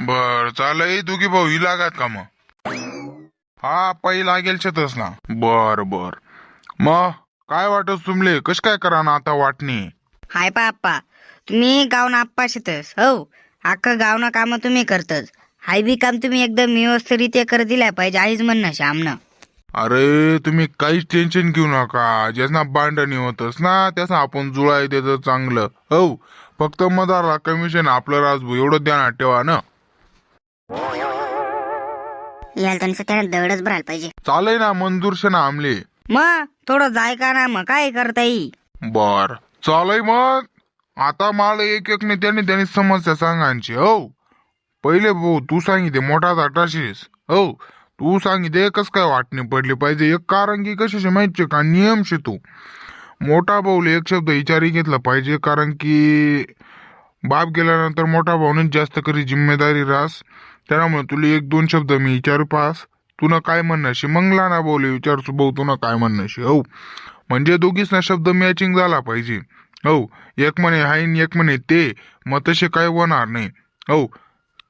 बर चालय दोघी भाऊ ही लागात का मग? हा पै लागेल शेतच ना. बर बर मग काय वाटत तुमले कश काय करा ना आता वाटणी? हाय पा आप्पा, तुम्ही गावना आप्पा शेतस हो. अख्खं गावना काम तुम्ही करतच. हाय बी काम तुम्ही एकदम व्यवस्थितरित्या कर दिल्या पाहिजे आईच म्हणणं श्यामनं. अरे तुम्ही काहीच टेन्शन घेऊ नका. ज्याना बांधणी होतस ना त्याचं आपण जुळाय देत चांगलं हो. फक्त मदारला कमिशन आपलं राजभू एवढं ध्यानात ठेवा ना. याला त्यांचं त्याला दगडच भरायला पाहिजे. चालय ना मंजूर शे ना आमले. मग थोडं जाय का ना मग काय करता येईल. बर चालय मग. आता मला एक एक नेत्याने त्यांनी समस्या सांगायची हो. पहिले भाऊ तू सांगितले मोठा दाटाशीस हो. तू सांगितले कस काय वाटणी पडली पाहिजे एक कारण की कशाशी माहिती का नियम शे तू. मोठा भाऊले एक शब्द विचारी घेतला पाहिजे कारण की बाप गेल्यानंतर मोठा भाऊने जास्त करी जिम्मेदारी रास. त्यामुळे तुला एक दोन शब्द मी विचारू पास. तुला काय म्हणणं मग लहाना भाऊले विचारतो भाऊ तुला काय म्हणणं हो. म्हणजे दोघीच ना शब्द मॅचिंग झाला पाहिजे हो. एक म्हणे हाईन एक म्हणे ते मग तसे काय होणार नाही हो.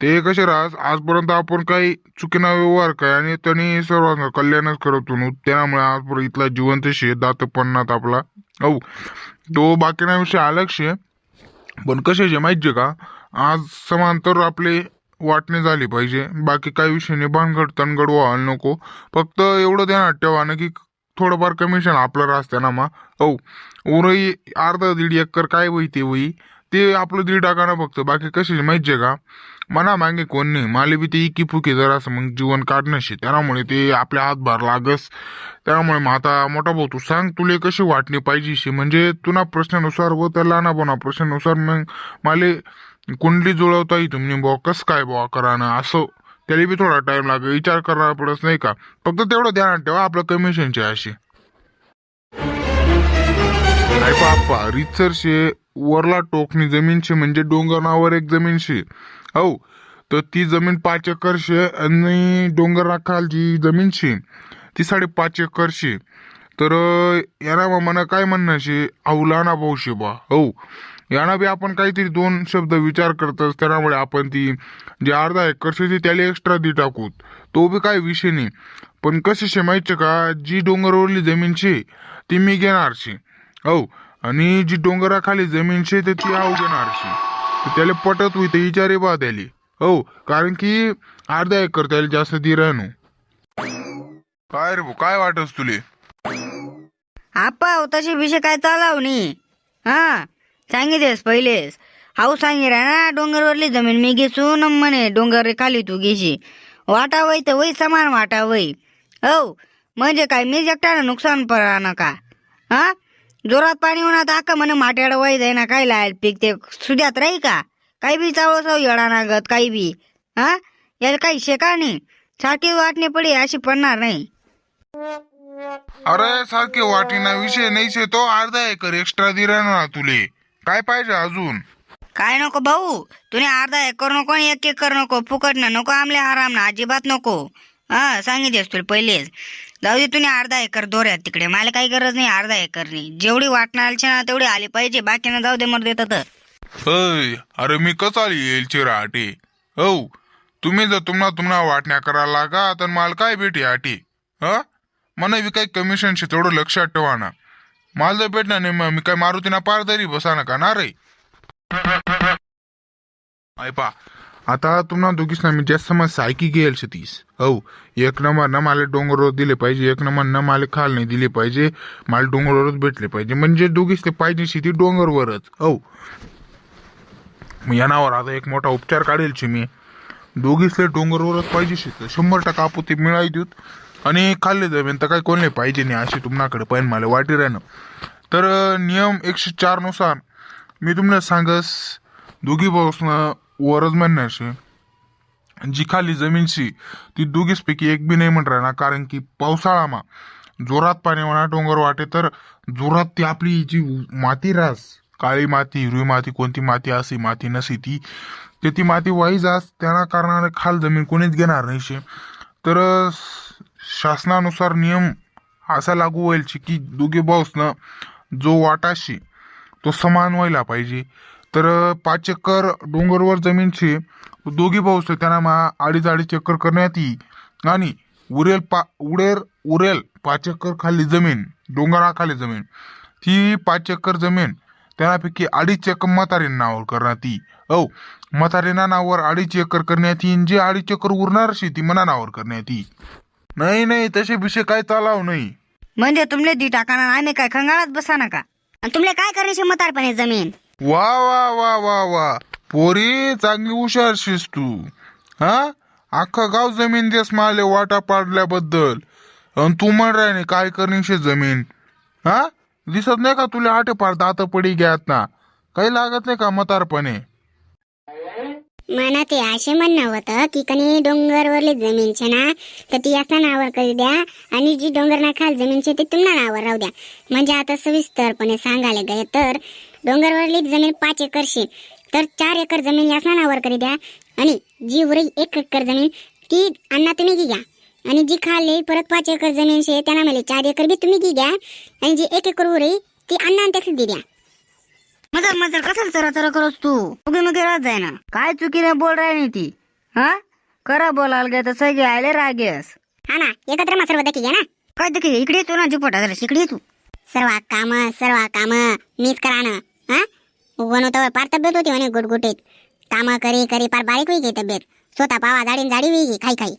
ते कसे राहस आजपर्यंत आपण काही चुकीना व्यवहार काय आणि त्यांनी सर्वांना कल्याणच करतो त्यामुळे आजपर्यंत इथला जिवंत शे दातपणात आपला हो. तो बाकीना विषय अलग शे पण कशाचे माहितीये का आज समांतर आपले वाटणे झाली पाहिजे. बाकी काही विषय नाही भानगड तनगड व्हायला नको. फक्त एवढं ध्यानात ठेवा ना की थोडंफार कमिशन आपलं राहते ना मग हो. उरही अर्धा दीड एकर काय होई ते होई ते आपलं दीड टाका ना फक्त. बाकी कशाचे माहितीये का मना मागे कोण नाही. माले बी ते इकी फुकी जरा असं मग जीवन काढणं शे त्यामुळे ते आपल्या हातभार लागस. त्यामुळे मग आता मोठा भाऊ तू सांग तुले कशी वाटणी पाहिजे शे म्हणजे तुला प्रश्नानुसार व त्या लहाना बोना प्रश्नानुसार मग माले कुंडली जुळवता येईल तुम्ही बुवा कस काय बुवा करा ना असं. त्याला बी थोडा टाइम लागेल विचार करायला पडत नाही का. फक्त तेवढं ध्यानात ठेवा आपलं कमिशनचे अशी. ऐका आप्पा रितसर शे वरला टोकणी जमीन शे म्हणजे डोंगरावर एक जमीन शे हो. तर ती जमीन 5 एकर शे आणि डोंगराखालची जमीन शे ती 5.5 एकर शे. तर याना मग मला काय म्हणणं शे अवलाना भाऊ शे बा हो. याना बी आपण काहीतरी दोन शब्द विचार करतस त्यामुळे आपण ती जे अर्धा एकर शे त्याला एक्स्ट्रा दी टाकूत. तो बी काय विषय नाही. पण कसे शे माहिती का जी डोंगरवरली जमीन शे ती मी घेणार शे हो. आणि जी डोंगराखाली जमीन शे ते ती आऊ घेणार शे. त्याला पटत होई ते विचारे बा त्याला हो. कारण की अर्धा एकर त्याला जास्त दी राहणू. काय रे भाऊ काय वाटस तुले? आप्पा तशी विषय काय चालाव नाही. हा सांगितलेस पहिलेच हाऊ सांगितलं ना डोंगरवरली जमीन मी घेसून म्हणे डोंगर खाली तू घेशी. वाटा वय तर वय समान वाटा वय हो. म्हणजे काय मी एकट्यानं नुकसान पडा ना का. हा जोरात पाणी होणार आका म्हणे माट्याड वय जाय ना काय लायल पीक ते सुद्यात राही का. काही बी चावळ चाव येडा नागत काही बी. हा याला काही शेका नाही. सारखी वाटणी पडी अशी पडणार नाही. अरे सारखे वाटीना विषय नाही शे तो अर्धा एकर एक्स्ट्रा दी राहणार तुले. काय पाहिजे अजून? काय नको भाऊ तुम्ही अर्धा एकर नको आणि 1 एकर नको फुकट ना नको आमले आराम ना अजिबात नको. हा सांगितलेस तुला पहिलेच. जाऊ दे तुम्ही अर्धा एकर दोऱ्यात तिकडे मला काही गरज नाही अर्धा एकरनी. जेवढी वाटणार ना तेवढी आली पाहिजे बाकी ना जाऊ दे मर देतात. अरे मी कसा येईल चिराटे हो. तुम्ही जर तुम्हाला वाटण्या करायला लागा तर मला काय भेटे आटे हा. मला बी काही कमिशन शे तेवढं लक्षात ठेवा ना. मला जर भेटणार नाही मग मी काय मारुतीना पारदरी बसा ना का ना रे. ऐपा आता तुम्हाला दोघीच ना मी जास्त समस्या ऐकी घेईल तीस हो. एक नंबर ना मला डोंगरवर दिले पाहिजे. एक नंबर ना मला खाल नाही दिले पाहिजे. मला डोंगरवरच भेटले पाहिजे म्हणजे दोघीच ते पाहिजे शेती डोंगरवरच हो. मग यानावर आता एक मोठा उपचार काढेल मी. दोघीसले डोंगरवरच पाहिजे शेत 100% आपुती मिळाई देऊत. आणि खाल्ले जमीन तर काही कोणले पाहिजे नाही अशी तुमच्याकडे पण मला वाटी राहणं. तर नियम 104 नुसार मी तुम्हाला सांगस दोघी भाऊसनं वरच म्हणण्याशी जी खाली जमीनशी ती दोघीच पैकी एक बी नाही म्हण राहणार. कारण की पावसाळामा जोरात पाणी म्हणा डोंगर वाटे तर जोरात ती आपली जी माती रास काळी माती हिरवी माती कोणती माती अशी माती नसी ती माती वाई जास त्यांना कारणाने खाल जमीन कोणीच घेणार नाही शे. तर शासनानुसार नियम असा लागू होईल की दोघे भाऊसनं जो वाटाशी तो समान व्हायला पाहिजे. तर 5 एकर डोंगरवर जमीन शे, दोघी भाऊ शे, त्यांना मा अडीच एकर करण्यात येईल आणि उरेल 5 एकर खाली जमीन, डोंगराखाली जमीन, ती 5 एकर जमीन त्यापैकी 2.5 एकर म्हातारीन नावावर करण्यात येईल. म्हातारीना नावावर 2.5 एकर करण्यात येईल, जे 2.5 एकर उरणार शे ती मना नावावर करण्यात येईल. नाही तसे विषय काय चालाव नाही. म्हणजे तुमले दी टाकाना आम्ही काय खंगाळात बसा ना का? आणि तुमले काय करायचे म्हातारपणे जमीन? वा वा वा वा वा, पोरी चांगली हुशार शिस तू. हा, अख्खा गाव जमीन देस माले वाटा पाडल्याबद्दल, आणि तू म्हण राय काय करण्याशी जमीन. हा, दिसत नाही का तुला आटे पार दात पडी घ्यात ना, काही लागत नाही का म्हातारपणे? मला ते असे म्हणणं होतं की कणी डोंगरवरली जमीन छे ना, तर ती असं नावावर करी द्या, आणि जी डोंगरना खाल जमीन छे ती तुमना नावावर राहू द्या. म्हणजे आता सविस्तरपणे सांगायला गए तर डोंगरवरली जमीन 5 एकर शे, तर 4 एकर जमीन यासना नावावर करी द्या, आणि जी उरली 1 एकर जमीन ती अण्णा तुम्ही घ्या, आणि जी खाली परत 5 एकर जमीन शे त्यांना मला 4 एकर बी तुम्ही घ्या, आणि जी 1 एकर उरली ती अण्णा त्याची दी द्या. मजल कशाला चरा करोस तू? उगी मुगी राहत जाय ना, काय चुकीने बोल राही नाही ती. हा, करा बोलायला गे तर सगळे आले रागेस. हा ना, एकत्र मग सर्व दकी घ्या ना. काय देखील इकडे येतो ना, जिपटा झाला इकडे येतो. सर्व काम मीच करा ना. हा, बनवता पार तब्येत होती म्हणे गुटगुटीत, काम करी पार बारीक होई गई तब्येत, स्वतः पावा जाडी होई गई खाई.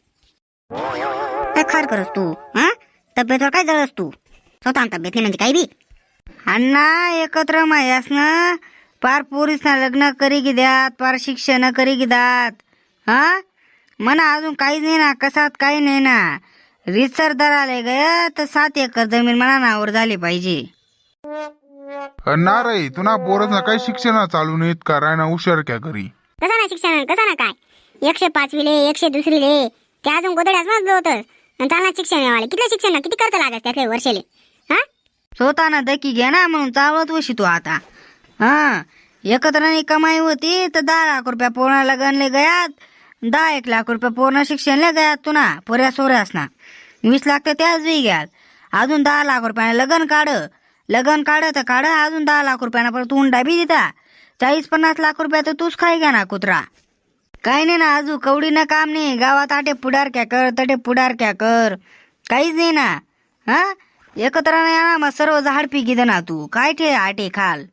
काय खार करस तू? हा, तब्येतवर काय जळस तू? स्वतः तब्येत नाही म्हणजे काही बी. अण्णा एकत्र मायास ना, पार पोरीसना लग्न करी गिद्यात, पार शिक्षण करी गिदात. हा, मना अजून काहीच नाही ना, कसात काही नाही ना. रितसर दराले गया तर 7 एकर जमीन मना नावावर झाली पाहिजे. ना रे, तुला पोरच काही शिक्षण चालू नाहीत का? रायना हुशार क्या करी? कसा ना शिक्षण, कसा ना काय 105 ले 102 ले ते अजून गोदड्याच मग होत, चालना शिक्षण वाले किती शिक्षण ना, किती खर्च लागत त्यातले वर्षाले. हा, स्वतःना दकी घ्या ना, म्हणून चावळत वशी तू आता. हा, एकत्र कमाई होती तर 10 लाख रुपया पूर्ण लगनले गयात, 10-1 लाख रुपया पूर्ण शिक्षणले गयात तुना पोऱ्या सोऱ्यास ना. 20 लाख तर त्याच बी घ्यात, अजून 10 लाख रुपयाने लगन काढ तर काढ, अजून 10 लाख रुपयाना परत हुंडा बी देता. 40-50 लाख रुपया तर तूच खाई घ्या ना कुत्रा. काही नाही ना, अजून कवडीनं काम नाही, गावात आटे पुढार क्या कर, तटे पुढार क्या कर, काहीच नाही ना. हा, एकत्र नाही मग सर्व झाडपी गिद ना तू, काय ठे आटे खाल.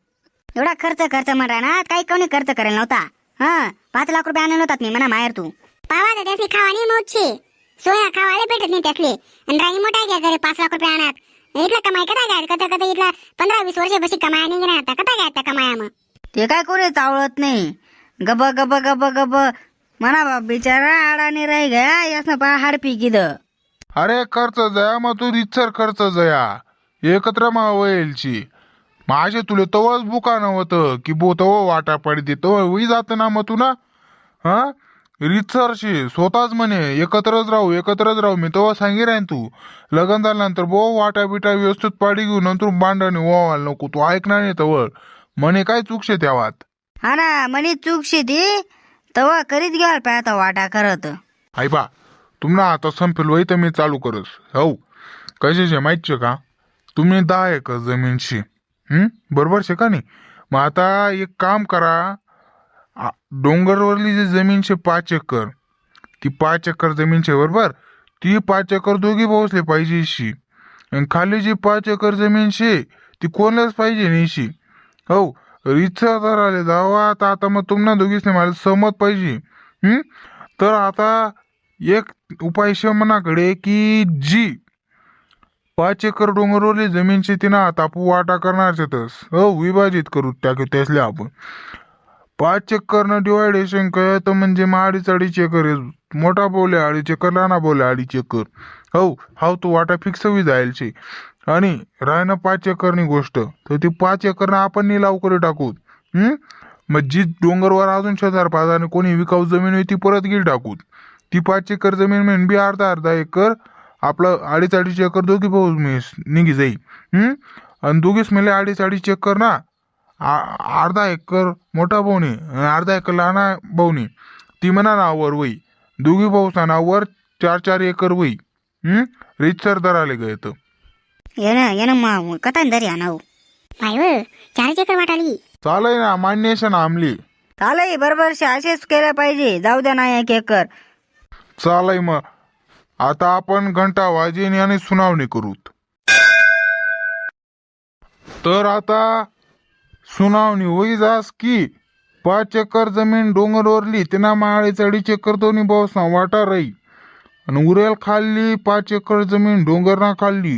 एवढा खर्च म्हणा ना, काही कोणी खर्च करेल नव्हता. हा, 5 लाख रुपये आणले नव्हतात मी म्हणा माहेर तू. पावा तर त्यातली खावा नाही मोठे सोया खावाले भेटत नाही त्यातले, आणि राई मोठा घ्या करे 5 लाख रुपये आणत. इथला कमाई कथा घ्या, कथा इथला 15-20 वर्ष बशी कमाई नाही घेणार, कथा घ्या त्या कमाया. मग ते काय कोणी चावळत नाही, गब म्हणा बाप बिचारा आडाने राही गया, यासनं पा हाडपी गिद. अरे खर्च जया, मग तू रितसर खर्च जया एकत्र मा वयलची. माझे तुले तवच बुका नव्हतं की तव वाटा पडते तव जात ना मग तू ना. हा, रितसरशी स्वतःच म्हणे एकत्रच राहू. मी तव सांगी राहीन तू लग्न झाल्यानंतर वाटा बिटा व्यवस्थित पाडी घेऊ, नंतर बांधणी व्हायला नको. तू ऐकणार नाही तवर म्हणे काय चुकशे त्यावात. हा ना, म्हणे चूकशी ती तवा करीत घ्याल पाय आता वाटा करत. आई बा, तुम्हाला आता संपेल वय तर मी चालू करस. हो, कशाचे माहित का? तुम्ही 10 एकर जमीन शे, बरोबर शे का नाही? मग आता एक काम करा, डोंगरवरली जी जमीन शे 5 एकर, ती 5 एकर जमीन शे बरोबर, ती 5 एकर दोघी पोहोचले पाहिजे शी, आणि खाली जी 5 एकर जमीन शे ती कोणलाच पाहिजे नाही शी. हो, रितसर आले जावा आता मग तुम्हाला दोघीच नाही मला सहमत पाहिजे. तर आता एक उपाय शे मनाकडे की जी 5 एकर डोंगरवरली जमीन शे ती ना आता आपण वाटा करणार शेतस. हो, विभाजित करू त्यासले आपण 5 एकर न डिवायडेशन काय तर म्हणजे मग 2.5 एकर मोठा बोले 2.5 एकर, लहाना बोले 2.5 एकर. हो तो वाटा फिक्स होई जाईल शे. आणि रायना 5 एकरनी गोष्ट, तर ती 5 एकर ना आपण निलाव करू टाकू. मग जी डोंगरवर अजून शेजार पाजाने कोणी विकाऊ जमीन होती ती परत गेली टाकू. ती 5 एकर जमीन म्हणून बी अर्धा एकर आपलं 2.5 एकर दोघी भाऊ निघी जाई. आणि दोघीच म्हणजे 2.5 एकर ना, अर्धा एकर मोठा भाऊनी, अर्धा एकर लहाना भाऊनी, ती म्हणा नावावर वई. दोघी भाऊसा नावावर 4-4 एकर वई. रितसर दराले गये तर येणं मग कथा दरी आणाव. भाई 4 एकर वाटाली. चालय ना, मान्य आहे ना आमली. चालय बरोबर असेच केलं पाहिजे. जाऊ द्या ना 1 एकर. चालय मग आता आपण घंटा वाजेन आणि सुनावणी करूत. तर आता सुनावणी होई जास की 5 एकर जमीन डोंगरवरली त्यांना माळे 2.5 एकर दोन्ही भाऊसा वाटा राही आणि उरेल खाल्ली 5 एकर जमीन डोंगरना खाल्ली.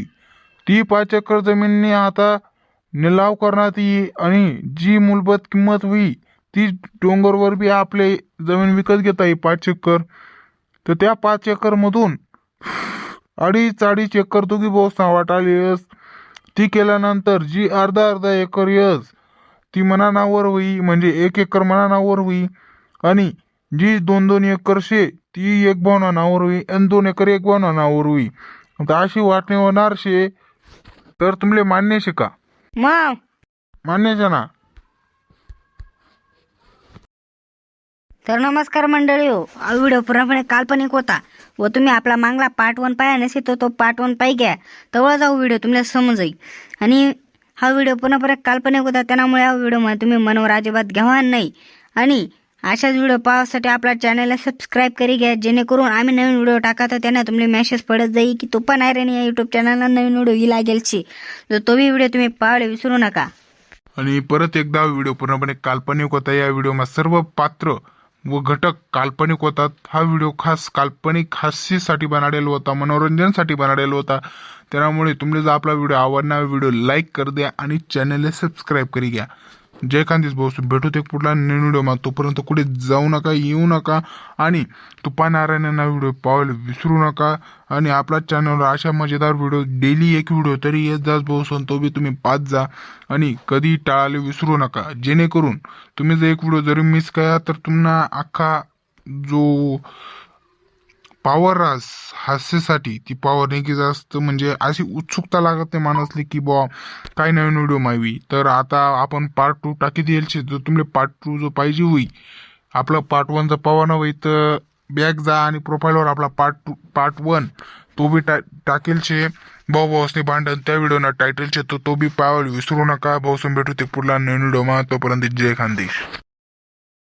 ती 5 एकर जमीननी आता निलाव करण्यात येई आणि जी मूलभूत किंमत होई ती डोंगरवर बी आपले जमीन विकत घेता येईल 5 एकर. तर त्या 5 एकर मधून 2.5 एकर दोघी भाऊसा वाटाली यस. ती केल्यानंतर जी अर्धा एकर यस ती मनानावर होई, म्हणजे 1 एकर मनानावर होई आणि जी 2 एकर शे ती 1 भावना नावर होई आणि 2 एकर 1 भावना नावर होई. आता अशी वाटणी होणार शे. तर तुमले मान्य शे का? मग मान्य शे ना? तर नमस्कार मंडळी हो. हा व्हिडिओ पूर्णपणे काल्पनिक होता व तुम्ही आपला मागला पार्ट 1 पाया नसेल तर तो पार्ट 1 पाहि घ्या. तेव्हा जाऊ व्हिडिओ तुम्हाला समजेल. आणि हा व्हिडिओ पूर्णपणे काल्पनिक होता त्यामुळे या व्हिडिओमध्ये तुम्ही मनोवर अजिबात घ्यावा नाही. आणि अशाच व्हिडिओ पाहण्यासाठी आपल्या चॅनलला सबस्क्राईब करी घ्या, जेणेकरून आम्ही नवीन व्हिडिओ टाका तर त्यांना तुम्हाला मेसेज पडत जाईल की तो पण आहे या युट्यूब चॅनलला नवीन व्हिडिओ ही लागेलची. तर तो बी व्हिडिओ तुम्ही पाहायला विसरू नका. आणि परत एकदा व्हिडिओ पूर्णपणे काल्पनिक होता. या व्हिडिओमध्ये सर्व पात्र व घटक काल्पनिक होतात. हा व्हिडिओ खास काल्पनिक हास्यासाठी बनवलेला होता, मनोरंजनासाठी बनवलेला होता. त्यामुळे तुम्हाला जर आपला व्हिडिओ आवडणार व्हिडिओ लाईक कर द्या आणि चॅनलला सबस्क्राईब करी घ्या. जय कांतीस भाऊ. भेटू ते पुढला नवीन व्हिडिओ मा. तोपर्यंत कुठे जाऊ नका, येऊ नका आणि तुपा नारायणांना व्हिडिओ पाहायला विसरू नका. आणि आपल्या चॅनलवर अशा मजेदार व्हिडिओ डेली 1 व्हिडिओ तरी येत जाच भाऊ. तो बी तुम्ही पाहत जा आणि कधी टाळायला विसरू नका, जेणेकरून तुम्ही जर 1 व्हिडिओ जरी मिस करा तर तुम्हाला अख्खा जो पॉवर हास्यासाठी ती पॉवर नाही की जास्त म्हणजे अशी उत्सुकता लागत नाही माणसली की बुवा काय नवीन व्हिडिओ मावी. तर आता आपण पार्ट 2 टाकी द्यायची. जर तुम्हाला पार्ट 2 जो पाहिजे होई, आपलं पार्ट 1 चा पॉवर न होई तर बॅक जा आणि प्रोफाईलवर आपला पार्ट 1 तो बी टाकेल शे. भाऊसने भांडण त्या व्हिडिओना टायटल शे, तो बी पाहायला विसरू नका. भाऊसून भेटू ते पुढला नवीन व्हिडिओ मा. तोपर्यंत जय खानदेश.